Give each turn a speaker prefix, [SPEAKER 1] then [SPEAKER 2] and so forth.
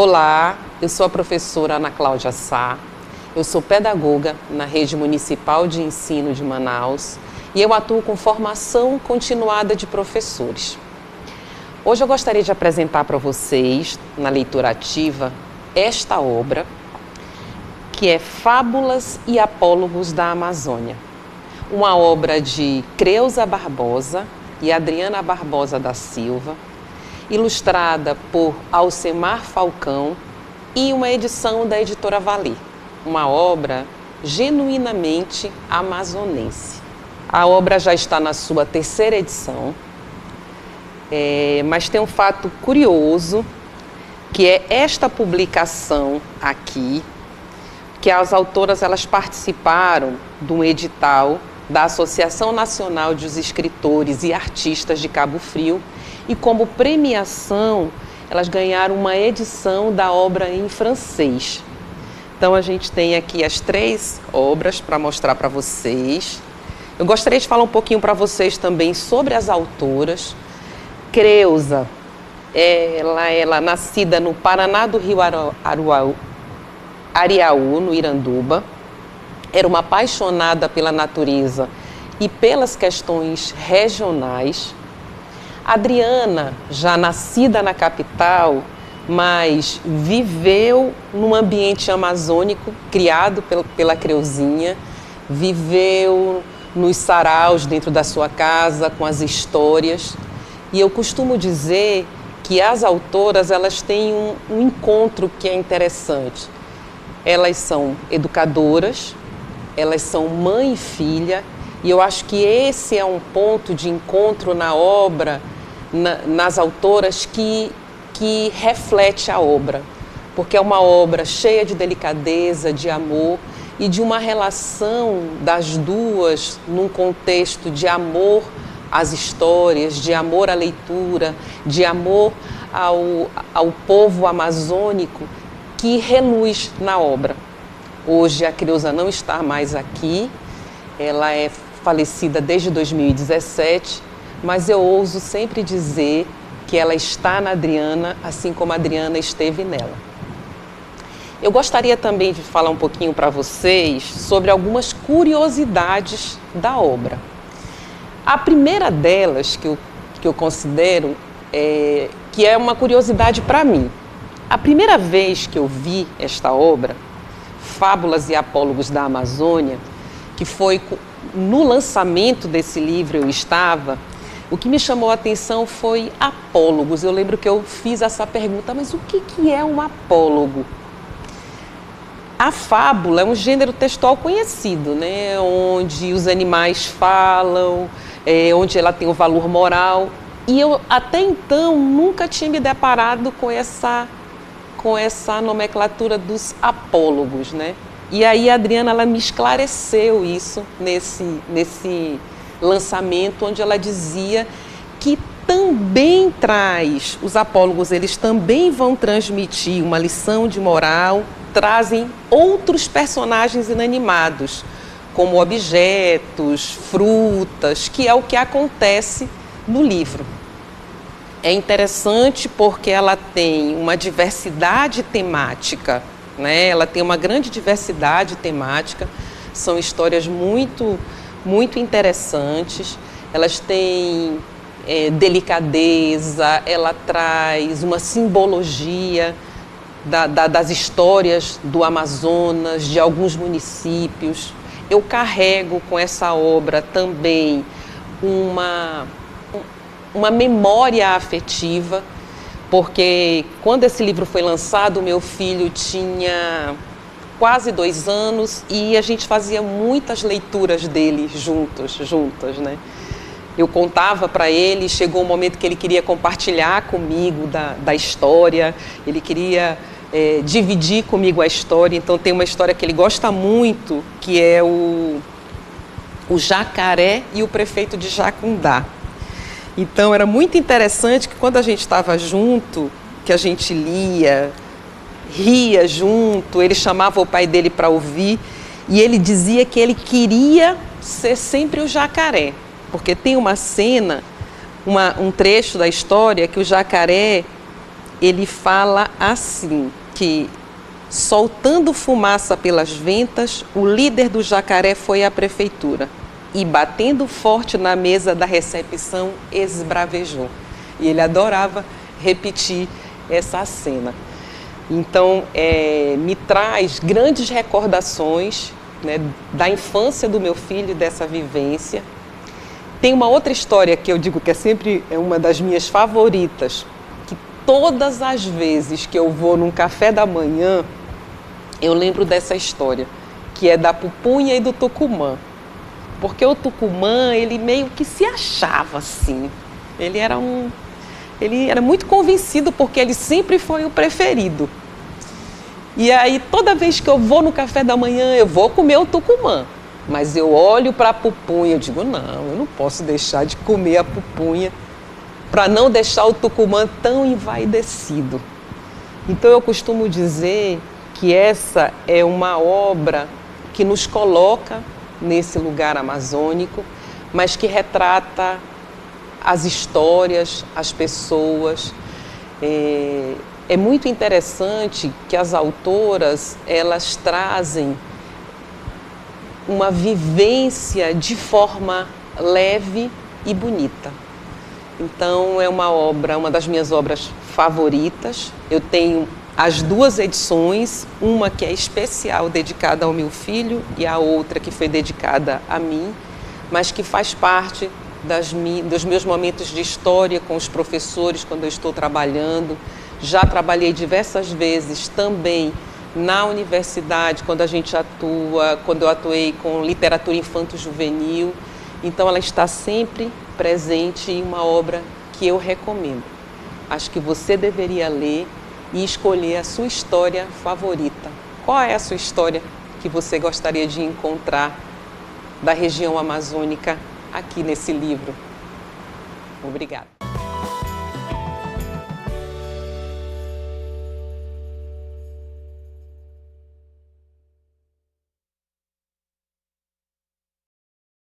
[SPEAKER 1] Olá, eu sou a professora Ana Cláudia Sá, eu sou pedagoga na Rede Municipal de Ensino de Manaus e eu atuo com formação continuada de professores. Hoje eu gostaria de apresentar para vocês, na leitura ativa, esta obra, que é Fábulas e Apólogos da Amazônia, uma obra de Creuza Barbosa e Adriana Barbosa da Silva, ilustrada por Alcemar Falcão e uma edição da editora Valer, uma obra genuinamente amazonense. A obra já está na sua terceira edição, mas tem um fato curioso, que é esta publicação aqui, que as autoras elas participaram de um edital da Associação Nacional dos Escritores e Artistas de Cabo Frio, e como premiação, elas ganharam uma edição da obra em francês. Então, a gente tem aqui as 3 obras para mostrar para vocês. Eu gostaria de falar um pouquinho para vocês também sobre as autoras. Creuza, ela é nascida no Paraná do Rio Ariaú, no Iranduba. Era uma apaixonada pela natureza e pelas questões regionais. Adriana, já nascida na capital, mas viveu num ambiente amazônico, criado pela Creuzinha, viveu nos saraus dentro da sua casa, com as histórias. E eu costumo dizer que as autoras elas têm um encontro que é interessante. Elas são educadoras, elas são mãe e filha, e eu acho que esse é um ponto de encontro na obra, nas autoras que reflete a obra, porque é uma obra cheia de delicadeza, de amor e de uma relação das duas num contexto de amor às histórias, de amor à leitura, de amor ao povo amazônico que reluz na obra. Hoje a Creuza não está mais aqui, ela é falecida desde 2017, mas eu ouso sempre dizer que ela está na Adriana, assim como a Adriana esteve nela. Eu gostaria também de falar um pouquinho para vocês sobre algumas curiosidades da obra. A primeira delas, que eu considero, que é uma curiosidade para mim. A primeira vez que eu vi esta obra, Fábulas e Apólogos da Amazônia, que foi no lançamento desse livro eu estava, o que me chamou a atenção foi apólogos. Eu lembro que eu fiz essa pergunta, mas o que é um apólogo? A fábula é um gênero textual conhecido, né? Onde os animais falam, onde ela tem um valor moral. E eu até então nunca tinha me deparado com essa nomenclatura dos apólogos, né? E aí a Adriana ela me esclareceu isso nesse lançamento, onde ela dizia que também traz, os apólogos eles também vão transmitir uma lição de moral, trazem outros personagens inanimados, como objetos, frutas, que é o que acontece no livro. É interessante porque ela tem uma diversidade temática, né? Ela tem uma grande diversidade temática, são histórias muito interessantes, elas têm delicadeza, ela traz uma simbologia das histórias do Amazonas, de alguns municípios. Eu carrego com essa obra também uma memória afetiva, porque quando esse livro foi lançado, meu filho tinha quase 2 anos e a gente fazia muitas leituras dele juntas, né? Eu contava para ele, chegou um momento que ele queria compartilhar comigo da história, ele queria dividir comigo a história. Então tem uma história que ele gosta muito, que é o Jacaré e o Prefeito de Jacundá. Então era muito interessante que quando a gente estava junto, que a gente lia, ria junto, ele chamava o pai dele para ouvir e ele dizia que ele queria ser sempre o jacaré, porque tem uma cena, um trecho da história que o jacaré ele fala assim, que soltando fumaça pelas ventas, o líder do Jacaré foi à prefeitura e, batendo forte na mesa da recepção, esbravejou. E ele adorava repetir essa cena. Então, me traz grandes recordações, né, da infância do meu filho, dessa vivência. Tem uma outra história que eu digo que é sempre uma das minhas favoritas, que todas as vezes que eu vou num café da manhã, eu lembro dessa história, que é da pupunha e do tucumã. Porque o tucumã, ele meio que se achava assim. Ele era muito convencido porque ele sempre foi o preferido. E aí, toda vez que eu vou no café da manhã, eu vou comer o tucumã. Mas eu olho para a pupunha e digo, não, eu não posso deixar de comer a pupunha para não deixar o tucumã tão envaidecido. Então, eu costumo dizer que essa é uma obra que nos coloca nesse lugar amazônico, mas que retrata as histórias, as pessoas. É muito interessante que as autoras, elas trazem uma vivência de forma leve e bonita. Então, é uma das minhas obras favoritas. Eu tenho as 2 edições, uma que é especial, dedicada ao meu filho, e a outra que foi dedicada a mim, mas que faz parte dos meus momentos de história com os professores quando eu estou trabalhando. Já trabalhei diversas vezes também na universidade, quando eu atuei com literatura infanto-juvenil. Então, ela está sempre presente em uma obra que eu recomendo. Acho que você deveria ler e escolher a sua história favorita. Qual é a sua história que você gostaria de encontrar da região amazônica aqui nesse livro? Obrigada.